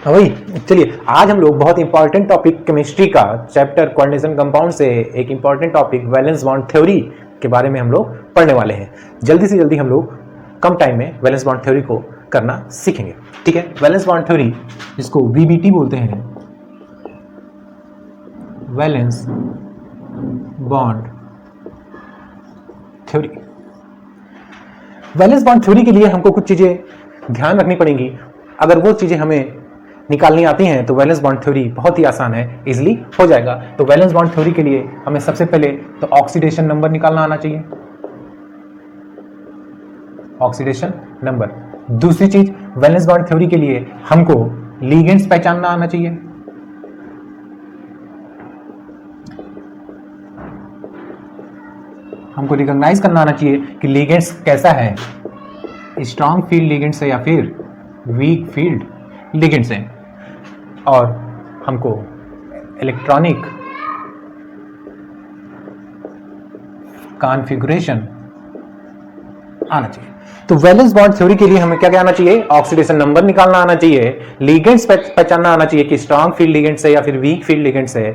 वही चलिए आज हम लोग बहुत इंपॉर्टेंट टॉपिक केमिस्ट्री का चैप्टर कोऑर्डिनेशन कंपाउंड से एक important topic valence bond theory के बारे में हम लोग पढ़ने वाले हैं। जल्दी से जल्दी हम लोग कम टाइम में वैलेंस बॉन्ड थ्योरी को करना सीखेंगे। ठीक है, वैलेंस बॉन्ड थ्योरी जिसको वीबीटी बोलते हैं, valence bond theory. Valence bond theory के लिए हमको कुछ चीजें ध्यान रखनी पड़ेंगी। अगर वो चीजें हमें निकालनी आती हैं तो वैलेंस बॉन्ड थ्योरी बहुत ही आसान है, इजीली हो जाएगा। तो वैलेंस बॉन्ड थ्योरी के लिए हमें सबसे पहले तो ऑक्सीडेशन नंबर निकालना आना चाहिए, ऑक्सीडेशन नंबर। दूसरी चीज, वैलेंस बॉन्ड थ्योरी के लिए हमको लिगेंड्स पहचानना आना चाहिए। हमको रिकॉग्नाइज करना आना चाहिए कि लिगेंड्स कैसा है, स्ट्रॉन्ग फील्ड लिगेंड्स है या फिर वीक फील्ड लिगेंड्स है। और हमको इलेक्ट्रॉनिक कॉन्फ़िगरेशन आना चाहिए। तो वैलेंस बॉन्ड थ्योरी के लिए हमें क्या क्या आना चाहिए, ऑक्सीडेशन नंबर निकालना आना चाहिए, लिगेंड्स पहचानना आना चाहिए कि स्ट्रॉन्ग फील्ड लिगेंड्स है या फिर वीक फील्ड लिगेंड्स है,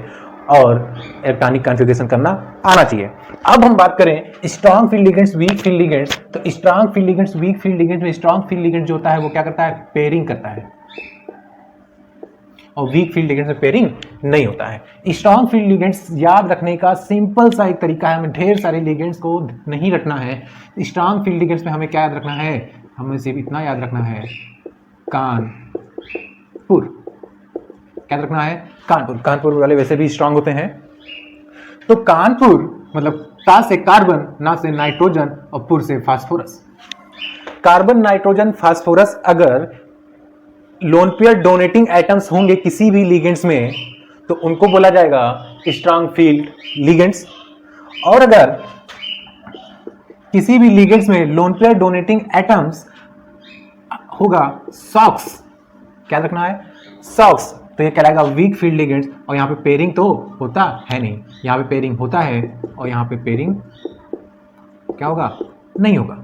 और इलेक्ट्रॉनिक कॉन्फ़िगरेशन करना आना चाहिए। अब हम बात करें strong field ligands, weak field ligands. तो strong field ligands, weak field ligands में स्ट्रॉन्ग फील्ड लिगेंड जो होता है वो क्या करता है, पेयरिंग करता है, और वीक फील्ड लिगेंड्स में पेयरिंग नहीं होता है। स्ट्रॉन्ग फील्ड लिगेंड्स याद रखने का सिंपल सा एक तरीका है, हमें ढेर सारे लिगेंड्स को नहीं रखना है। स्ट्रॉन्ग फील्ड लिगेंड्स में हमें क्या याद रखना है, हमें सिर्फ इतना याद रखना है, कानपुर। क्या रखना है, कानपुर। कानपुर वाले वैसे भी स्ट्रांग होते हैं। तो कानपुर मतलब का से कार्बन, ना से नाइट्रोजन, और पुर से फास्फोरस। कार्बन, नाइट्रोजन, फास्फोरस अगर लोन पेयर डोनेटिंग एटम्स होंगे किसी भी लिगेंड्स में तो उनको बोला जाएगा स्ट्रांग फील्ड लिगेंड्स। और अगर किसी भी लिगेंड्स में लोन पेयर डोनेटिंग एटम्स होगा सॉक्स, क्या रखना है, सॉक्स, तो ये कहलाएगा वीक फील्ड लिगेंड्स। और यहाँ पे पेयरिंग तो होता है नहीं, यहाँ पे पेयरिंग होता है और यहाँ पे पेयरिंग क्या होगा, नहीं होगा।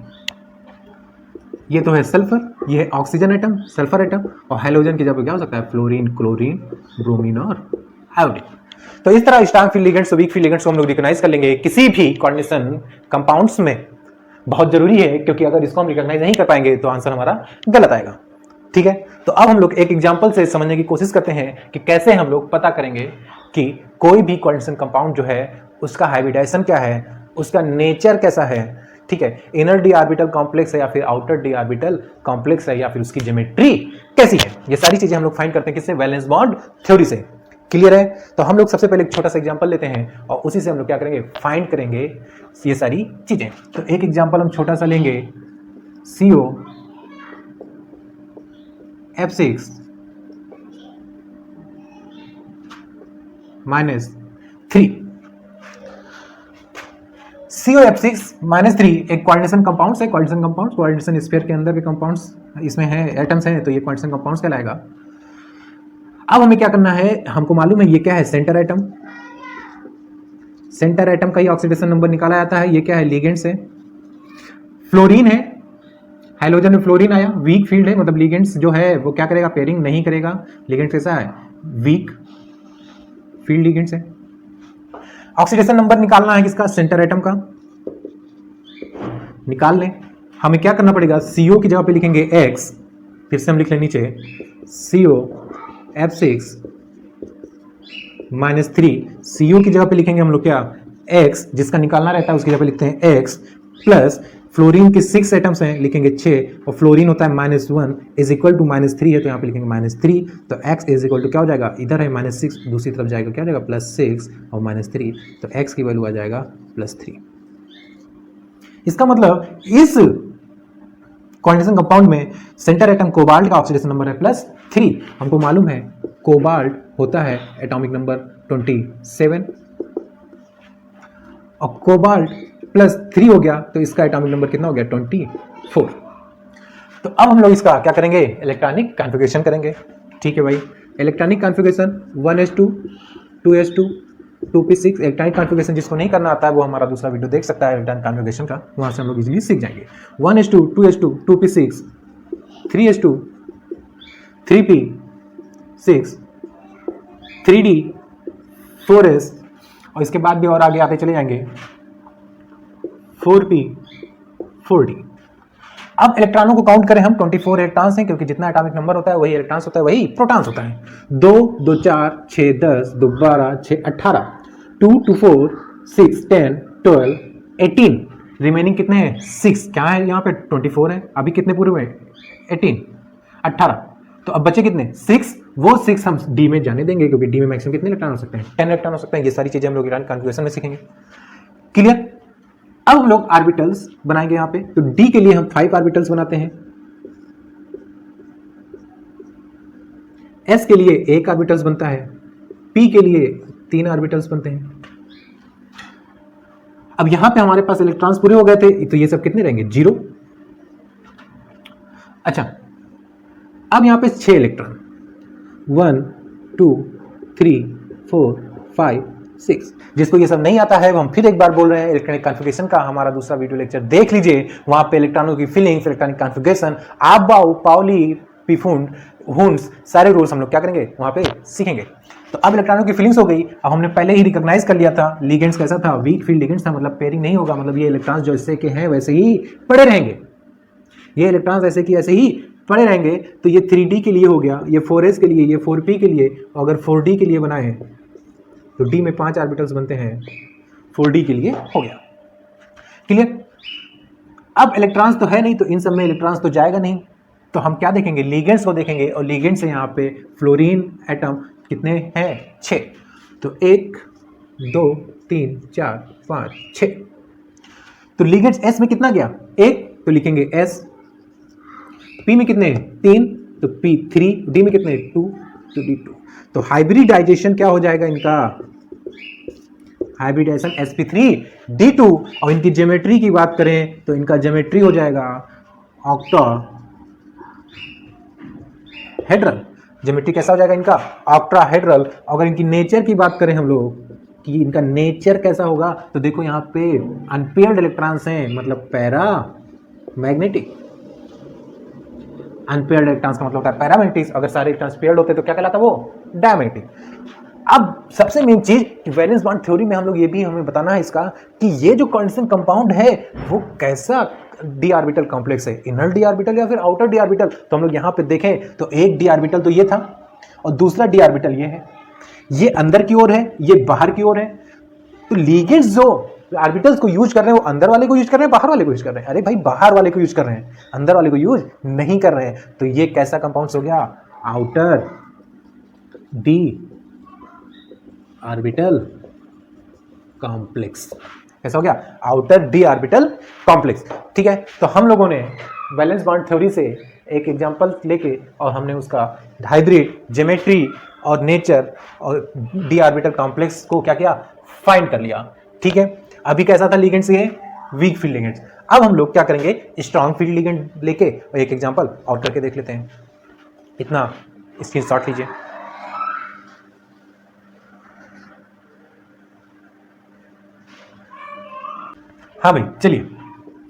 ये तो है सल्फर, ये है ऑक्सीजन एटम, सल्फर एटम, और हाइड्रोजन की जगह क्या हो सकता है, फ्लोरीन, क्लोरीन, ब्रोमीन और आयोडीन। तो इस तरह strong field ligands, weak field ligands को हम लोग रिकॉग्नाइज कर लेंगे किसी भी कोऑर्डिनेशन कंपाउंड्स में। बहुत जरूरी है क्योंकि अगर इसको हम रिकॉग्नाइज नहीं कर पाएंगे तो आंसर हमारा गलत आएगा। ठीक है, तो अब हम लोग एक एग्जांपल से समझने की कोशिश करते हैं कि कैसे हम लोग पता करेंगे कि कोई भी कोऑर्डिनेशन कंपाउंड जो है उसका हाइब्रिडाइजेशन क्या है, उसका नेचर कैसा है। ठीक है, इनर डी ऑर्बिटल कॉम्प्लेक्स है या फिर आउटर डी ऑर्बिटल कॉम्प्लेक्स है, या फिर उसकी ज्योमेट्री कैसी है। ये सारी चीजें हम लोग फाइंड करते हैं किससे, वैलेंस बॉन्ड थ्योरी से। क्लियर है। तो हम लोग सबसे पहले एक छोटा सा एग्जांपल लेते हैं और उसी से हम लोग क्या करेंगे, फाइंड करेंगे ये सारी चीजें। तो एक एग्जांपल हम छोटा सा लेंगे, CO F6 -3। COF6 -3 एक कोऑर्डिनेशन कंपाउंड्स है। कोऑर्डिनेशन कंपाउंड्स, कोऑर्डिनेशन स्फीयर के अंदर के कंपाउंड्स इसमें है, एटम्स हैं, तो ये कोऑर्डिनेशन कंपाउंड्स कहलाएगा। अब हमें क्या करना है, हमको मालूम है ये क्या है, सेंटर एटम। सेंटर एटम का ही ऑक्सीडेशन नंबर निकाला जाता है। ये क्या है, लिगेंड्स है, फ्लोरीन है, हाइड्रोजन में फ्लोरीन आया, वीक फील्ड है, मतलब लिगेंड्स जो है वो क्या करेगा, पेयरिंग नहीं करेगा। लिगेंड्स कैसा है, वीक फील्ड लिगेंड्स है। ऑक्सीडेशन नंबर निकालना है किसका, सेंटर एटम का, निकाल लें। हमें क्या करना पड़ेगा, CO की जगह पे लिखेंगे X, फिर से हम लिख लें नीचे COF6 -3। CO की जगह पे लिखेंगे हम लोग क्या, X, जिसका निकालना रहता है उसकी जगह पे लिखते हैं X, प्लस फ्लोरीन के 6 एटम्स हैं, लिखेंगे 6, और फ्लोरीन होता है -1 इज इक्वल टू -3 है, तो यहाँ पे लिखेंगे -3। तो x इज इक्वल टू क्या हो जाएगा, इधर है -6, दूसरी तरफ जाएगा क्या हो जाएगा, +6 और -3, तो x की वैल्यू आ जाएगा +3। इसका मतलब इस कोऑर्डिनेशन कंपाउंड में सेंटर एटम कोबाल्ट का ऑक्सीडेशन नंबर है +3। हमको मालूम है कोबाल्ट होता है एटॉमिक नंबर 27, और कोबाल्ट +3 हो गया तो इसका एटॉमिक नंबर कितना हो गया, 24। तो अब हम लोग इसका क्या करेंगे, इलेक्ट्रॉनिक कॉन्फ़िगरेशन करेंगे। ठीक है भाई, electronic configuration 1s2 2s2 2p6। Electronic configuration जिसको नहीं करना आता है वो हमारा दूसरा वीडियो देख सकता है इलेक्ट्रॉनिक कॉन्फ़िगरेशन का, वहां से हम लोग इजीली सीख जाएंगे। 1s2 2s2 2p6 3s2 3p 6, 3D, 4s, और इसके बाद भी और आगे आते चले जाएंगे 4p, 4d। अब इलेक्ट्रॉनों को काउंट करें हम, 24 इलेक्ट्रॉन्स हैं, क्योंकि जितना एटॉमिक नंबर होता है वही इलेक्ट्रॉन्स होता है, वही प्रोटॉन्स होता है। 2 2 4 6 10 2 12 6 18, 2 2 4 6 10 12 18, रिमेनिंग कितने हैं 6। क्या है यहाँ पे 24 है, अभी कितने पूरे हुए 18 18, तो अब बचे कितने 6। वो 6 हम डी में जाने देंगे, क्योंकि डी में मैक्सिमम कितने इलेक्ट्रॉन हो सकते हैं 10 इलेक्ट्रॉन हो सकते हैं। ये सारी चीजें हम लोग इलेक्ट्रॉन कॉन्फ़िगरेशन में सीखेंगे। क्लियर। अब हम लोग ऑर्बिटल्स बनाएंगे यहाँ पे, तो डी के लिए हम 5 ऑर्बिटल्स बनाते हैं, एस के लिए 1 ऑर्बिटल्स बनता है, पी के लिए 3 ऑर्बिटल्स बनते हैं। अब यहां पे हमारे पास इलेक्ट्रॉन्स पूरे हो गए थे, तो ये सब कितने रहेंगे 0। अच्छा, अब यहां पे 6 इलेक्ट्रॉन 1 2 3 4 5 6। जिसको ये सब नहीं आता है वो हम फिर एक बार बोल रहे हैं, इलेक्ट्रॉनिक कॉन्फ़िगरेशन का हमारा दूसरा वीडियो लेक्चर देख लीजिए, वहां पे इलेक्ट्रॉनों की fillings, electronic configuration, Aufbau, Pauli, पिफुंड, हुंस, सारे रूल्स हम लोग क्या करेंगे वहां पे सीखेंगे। तो अब इलेक्ट्रॉनों की फीलिंग्स हो गई। अब हमने पहले ही रिकॉग्नाइज कर लिया था लिगेंड्स कैसा था, वीक फील्ड लिगेंड्स था, मतलब पेयरिंग नहीं होगा, मतलब ये इलेक्ट्रॉन्स जैसे के हैं वैसे ही पड़े रहेंगे, ये इलेक्ट्रॉन्स ऐसे की ऐसे ही पड़े रहेंगे। तो ये 3D के लिए हो गया, ये 4s के लिए, ये 4p के लिए, और अगर 4d के लिए बनाए हैं तो d में 5 ऑर्बिटल्स बनते हैं, 4d के लिए हो गया। क्लियर। अब इलेक्ट्रॉन्स तो है नहीं, तो इन सब में इलेक्ट्रॉन्स तो जाएगा नहीं, तो हम क्या देखेंगे लिगेंड्स को देखेंगे, और लिगेंड्स से यहाँ पे फ्लोरीन एटम कितने हैं 6, तो 1 2 3 4 5 6। तो लिगेंड्स एस में कितना गया 1, तो लिखेंगे एस। पी में कितने 3, तो पी 3, डी में कितने 2, तो डी 2। तो हाइब्रिडाइजेशन क्या हो जाएगा इनका, हाइब्रिडाइजेशन sp3d2। और इनकी ज्योमेट्री की बात करें तो इनका ज्योमेट्री हो जाएगा ऑक्टाहेड्रल। ज्योमेट्री कैसा हो जाएगा इनका ऑक्टाहेड्रल। अगर इनकी नेचर की बात करें हम लोग कि इनका नेचर कैसा होगा, तो देखो यहाँ पे अनपेयर्ड इलेक्ट्रॉन्स हैं, मतलब पैरा मैग्नेटिक। अनपेयर्ड इलेक्ट्रॉन्स का मतलब होता है पैरामैग्नेटिक, अगर सारे इलेक्ट्रॉन्स पेयर्ड होते तो क्या कहलाता वो डायमैग्नेटिक। अब सबसे मेन चीज कि वैलेंस बॉन्ड थ्योरी में हम लोग ये भी हमें बताना है इसका कि ये जो कॉन्स्टेंट कंपाउंड है वो कैसा डी ऑर्बिटल कॉम्प्लेक्स है, इनर डी ऑर्बिटल या फिर आउटर डी ऑर्बिटल। तो हम लोग यहाँ पे देखें तो एक डी ऑर्बिटल तो ये था और दूसरा डी ऑर्बिटल ये है, ये अंदर की ओर है, ये बाहर की ओर है। तो लिगेंड्स जो ऑर्बिटल्स को यूज कर रहे हैं वो अंदर वाले को यूज कर रहे हैं, बाहर वाले को यूज कर रहे हैं। अरे भाई बाहर वाले को यूज कर रहे हैं, अंदर वाले को यूज नहीं कर रहे हैं। तो ये कैसा कंपाउंड हो गया आउटर डी ऑर्बिटल कॉम्प्लेक्स। कैसा हो गया आउटर डी ऑर्बिटल कॉम्प्लेक्स। ठीक है, तो हम लोगों ने वैलेंस बॉन्ड थ्योरी से एक एग्जांपल लेके और हमने उसका हाइब्रिड ज्योमेट्री और नेचर और डी ऑर्बिटल कॉम्प्लेक्स को क्या किया फाइंड कर लिया। ठीक है, अभी कैसा था लिगेंड्स, ये वीक फील्ड लिगेंड्स। अब हम लोग क्या करेंगे स्ट्रॉन्ग फील्ड लिगेंड लेके और एक एग्जांपल और करके देख लेते हैं। इतना स्क्रीनशॉट लीजिए। हाँ भाई चलिए,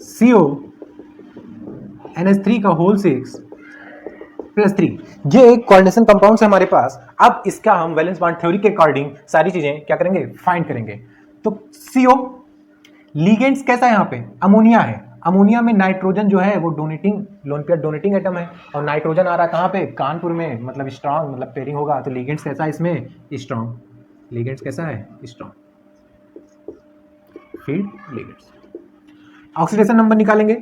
CONH3 का होल 6+3 ये एक कोऑर्डिनेशन कंपाउंड है हमारे पास। अब इसका हम वैलेंस बॉन्ड थ्योरी के अकॉर्डिंग सारी चीजें क्या करेंगे फाइंड करेंगे। तो CO लिगेंड्स कैसा है, यहाँ पे अमोनिया है। अमोनिया में नाइट्रोजन जो है वो donating lone pair donating atom है, और नाइट्रोजन आ रहा है कहाँ पे कानपुर में, मतलब स्ट्रॉन्ग, मतलब पेयरिंग होगा। तो लिगेंड्स कैसा है इसमें स्ट्रॉन्ग, लिगेंड्स कैसा है strong field ligands. Oxidation number निकालेंगे,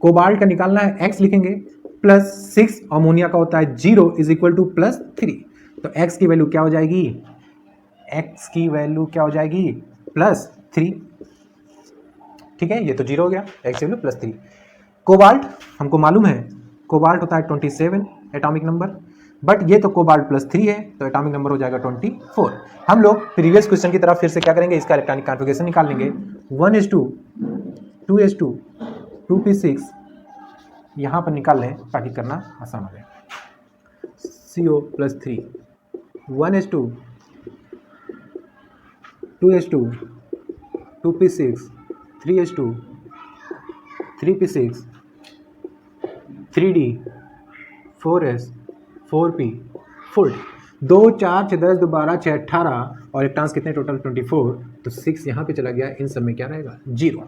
कोबाल्ट का निकालना है, x लिखेंगे +6, अमोनिया का होता है 0 इज इक्वल टू +3। तो x की वैल्यू क्या हो जाएगी, x की वैल्यू क्या हो जाएगी +3। ठीक है, ये तो 0 हो गया, x की वैल्यू +3। कोबाल्ट हमको मालूम है, कोबाल्ट होता है 27 एटॉमिक नंबर, बट ये तो कोबाल्ट +3 है तो एटॉमिक नंबर हो जाएगा 24। हम लोग प्रीवियस क्वेश्चन की तरफ फिर से क्या करेंगे, इसका इलेक्ट्रॉनिक कॉन्फ़िगरेशन निकाल लेंगे। 1s2 2s2 2p6 यहाँ पर निकाल लें ताकि करना आसान हो जाए। CO+3 1s2 2s2 2p6 3s2 3p6 3d 4s 4p 4d। 2 4 6 10 12 6 18 और इलेक्ट्रॉन्स कितने टोटल 24, तो 6 यहाँ पे चला गया, इन सब में क्या रहेगा 0।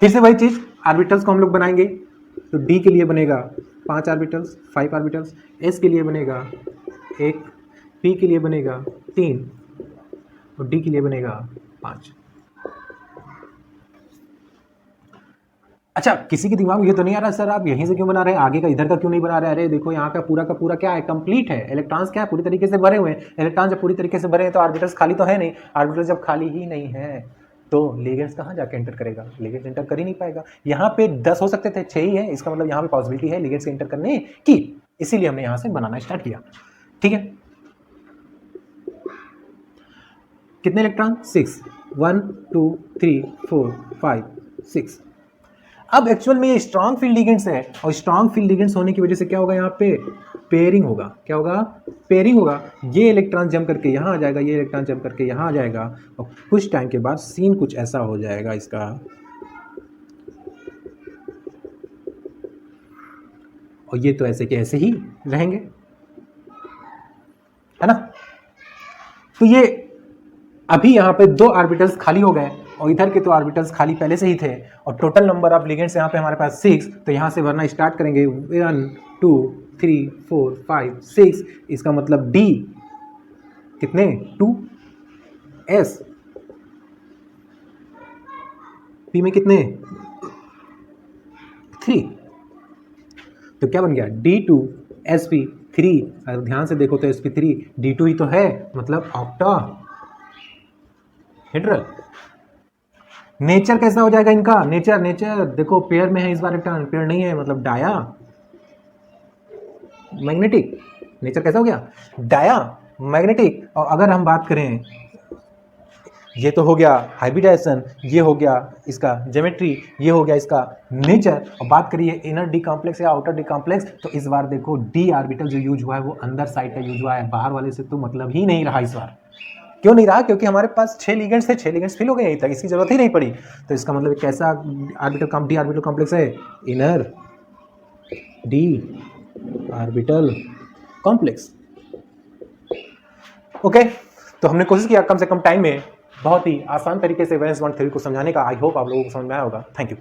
फिर से वही चीज आर्बिटल्स को हम लोग बनाएंगे, तो डी के लिए बनेगा 5 आर्बिटल्स 5 आर्बिटल्स, एस के लिए बनेगा 1, पी के लिए बनेगा 3 और डी के लिए बनेगा 5। अच्छा, किसी के दिमाग में ये तो नहीं आ रहा सर आप यहीं से क्यों बना रहे हैं, आगे का इधर का क्यों नहीं बना रहे? अरे देखो यहाँ का पूरा क्या है, कंप्लीट है, इलेक्ट्रॉन्स क्या है पूरी तरीके से भरे हुए हैं। इलेक्ट्रॉन जब पूरी तरीके से भरे हैं तो ऑर्बिटल्स खाली तो है नहीं, ऑर्बिटल्स जब खाली ही नहीं है तो लिगेंड्स कहाँ जाके एंटर करेगा, लिगेंड्स एंटर कर ही नहीं पाएगा। यहाँ पे 10 हो सकते थे, 6 ही है, इसका मतलब यहाँ पे पॉसिबिलिटी है लिगेंड्स एंटर करने की, इसीलिए हमने यहाँ से बनाना स्टार्ट किया। ठीक है, कितने इलेक्ट्रॉन 6, 1 2 3 4 5 6। अब एक्चुअल में ये स्ट्रॉन्ग फील्ड लिगेंड्स है और स्ट्रॉन्ग फील्ड लिगेंड्स होने की वजह से क्या होगा, यहाँ पे पेयरिंग होगा। क्या होगा, पेयरिंग होगा। ये इलेक्ट्रॉन जम करके यहाँ आ जाएगा, ये इलेक्ट्रॉन जम करके यहाँ आ जाएगा और कुछ टाइम के बाद सीन कुछ ऐसा हो जाएगा इसका, और ये तो ऐसे के ऐसे ही रहेंगे, है ना। तो ये अभी यहाँ पे 2 ऑर्बिटल्स खाली हो गए और इधर के तो ऑर्बिटल्स खाली पहले से ही थे और टोटल नंबर ऑफ लिगेंड्स यहाँ पे हमारे पास 6, तो यहाँ से भरना स्टार्ट करेंगे 1 2 3 4 5 6। इसका मतलब डी कितने 2, एस पी में कितने 3, तो क्या बन गया D2 sp3। अगर ध्यान से देखो तो sp3 D2 ही तो है, मतलब ऑक्टाहेड्रल। नेचर कैसा हो जाएगा इनका, नेचर देखो पेयर में है इस बार इलेक्ट्रॉन, पेयर नहीं है मतलब डाया मैग्नेटिक। नेचर कैसा हो गया, डाया मैग्नेटिक। और अगर हम बात करें, ये तो हो गया हाइब्रिडाइजेशन, ये हो गया इसका ज्योमेट्री, ये हो गया इसका नेचर, और बात करिए इनर डी कॉम्प्लेक्स या आउटर डी कॉम्प्लेक्स, तो इस बार देखो डी ऑर्बिटल जो यूज हुआ है वो अंदर साइड का यूज हुआ है, बाहर वाले से तो मतलब ही नहीं रहा इस बार। क्यों नहीं रहा, क्योंकि हमारे पास 6 लिगेंड्स थे, 6 लिगेंड्स फिल हो गए यहीं तक, इसकी जरूरत ही नहीं पड़ी। तो इसका मतलब कैसा ऑर्बिटल डी ऑर्बिटल कॉम्प्लेक्स है, inner D orbital complex. Okay, तो हमने कोशिश किया कम से कम टाइम में बहुत ही आसान तरीके से वैलेंस बॉन्ड थ्योरी को समझाने का। आई होप आप लोगों को समझ में आया होगा। Thank you.